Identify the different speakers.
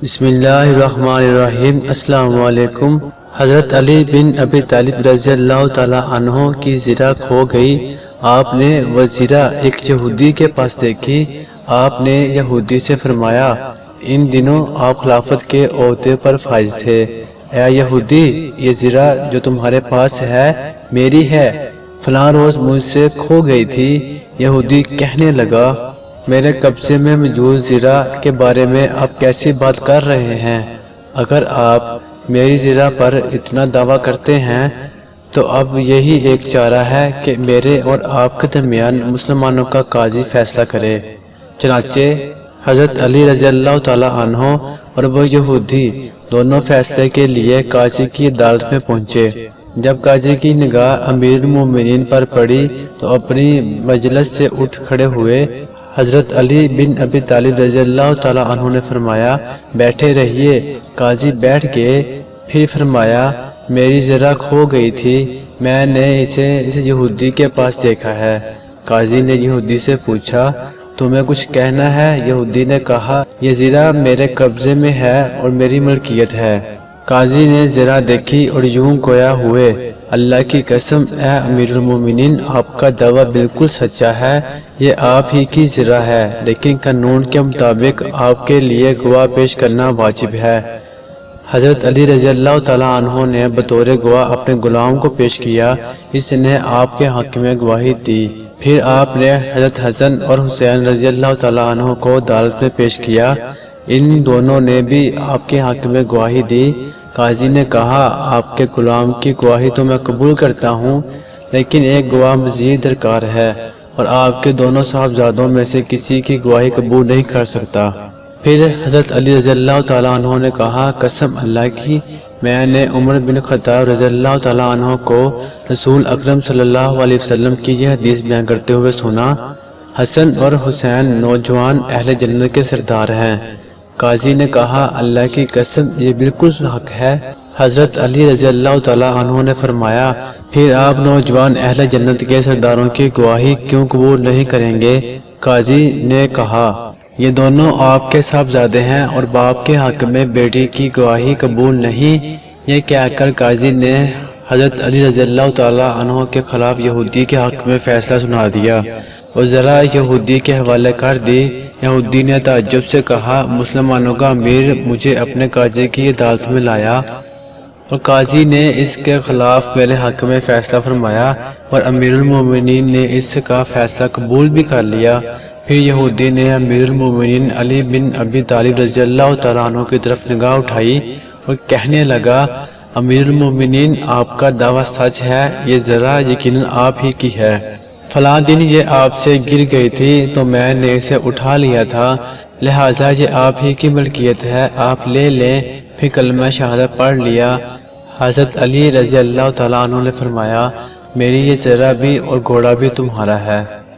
Speaker 1: بسم اللہ الرحمن الرحیم۔ السلام علیکم۔ حضرت علی بن ابی طالب رضی اللہ تعالیٰ عنہ کی زرہ کھو گئی۔ آپ نے وہ زرہ ایک یہودی کے پاس دیکھی۔ آپ نے یہودی سے فرمایا، ان دنوں آپ خلافت کے عہدے پر فائز تھے۔ اے یہودی، یہ زرہ جو تمہارے پاس ہے میری ہے، فلاں روز مجھ سے کھو گئی تھی۔ یہودی کہنے لگا، میرے قبضے میں موجود زرہ کے بارے میں آپ کیسی بات کر رہے ہیں؟ اگر آپ میری زرہ پر اتنا دعویٰ کرتے ہیں تو اب یہی ایک چارہ ہے کہ میرے اور آپ کے درمیان مسلمانوں کا قاضی فیصلہ کرے۔ چنانچہ حضرت علی رضی اللہ تعالیٰ عنہ اور وہ یہودی دونوں فیصلے کے لیے قاضی کی عدالت میں پہنچے۔ جب قاضی کی نگاہ امیر المومنین پر پڑی تو اپنی مجلس سے اٹھ کھڑے ہوئے۔ حضرت علی بن ابی طالب رضی اللہ تعالیٰ عنہ نے فرمایا، بیٹھے رہیے۔ قاضی بیٹھ گئے۔ پھر فرمایا، میری زرہ کھو گئی تھی، میں نے اسے اس یہودی کے پاس دیکھا ہے۔ قاضی نے یہودی سے پوچھا، تمہیں کچھ کہنا ہے؟ یہودی نے کہا، یہ زرہ میرے قبضے میں ہے اور میری ملکیت ہے۔ قاضی نے زرہ دیکھی اور یوں گویا ہوئے، اللہ کی قسم اے امیر المومنین، آپ کا دعویٰ بالکل سچا ہے، یہ آپ ہی کی زرہ ہے، لیکن قانون کے مطابق آپ کے لیے گواہ پیش کرنا واجب ہے۔ حضرت علی رضی اللہ تعالیٰ عنہ نے بطور گواہ اپنے غلام کو پیش کیا۔ اس نے آپ کے حق میں گواہی دی۔ پھر آپ نے حضرت حسن اور حسین رضی اللہ تعالیٰ عنہ کو عدالت میں پیش کیا۔ ان دونوں نے بھی آپ کے حق میں گواہی دی۔ قاضی نے کہا، آپ کے غلام کی گواہی تو میں قبول کرتا ہوں، لیکن ایک گواہ مزید درکار ہے اور آپ کے دونوں صاحبزادوں میں سے کسی کی گواہی قبول نہیں کر سکتا۔ پھر حضرت علی رضی اللہ تعالیٰ عنہ نے کہا، قسم اللہ کی، میں نے عمر بن خطاب رضی اللہ تعالیٰ عنہ کو رسول اکرم صلی اللہ علیہ وسلم کی یہ حدیث بیان کرتے ہوئے سنا، حسن اور حسین نوجوان اہل جنت کے سردار ہیں۔ قاضی نے کہا، اللہ کی قسم یہ بالکل حق ہے۔ حضرت علی رضی اللہ تعالیٰ عنہ نے فرمایا، پھر آپ نوجوان اہل جنت کے سرداروں کی گواہی کیوں قبول نہیں کریں گے؟ قاضی نے کہا، یہ دونوں آپ کے صاحبزادے ہیں اور باپ کے حق میں بیٹی کی گواہی قبول نہیں۔ یہ کہہ کر قاضی نے حضرت علی رضی اللہ تعالیٰ عنہ کے خلاف یہودی کے حق میں فیصلہ سنا دیا اور ذرا یہودی کے حوالے کر دی۔ یہودی نے تعجب سے کہا، مسلمانوں کا امیر مجھے اپنے قاضی کی عدالت میں لایا اور قاضی نے اس کے خلاف میرے حق میں فیصلہ فرمایا اور امیر المومنین نے اس کا فیصلہ قبول بھی کر لیا۔ پھر یہودی نے امیر المومنین علی بن ابی طالب رضی اللہ تعالیٰ عنہ کی طرف نگاہ اٹھائی اور کہنے لگا، امیر المومنین، آپ کا دعویٰ سچ ہے، یہ ذرا یقیناً آپ ہی کی ہے۔ فلاں دن یہ آپ سے گر گئی تھی تو میں نے اسے اٹھا لیا تھا، لہٰذا یہ آپ ہی کی ملکیت ہے، آپ لے لیں۔ پھر کلمہ شہادت پڑھ لیا۔ حضرت علی رضی اللہ تعالیٰ عنہ نے فرمایا، میری یہ زرہ بھی اور گھوڑا بھی تمہارا ہے۔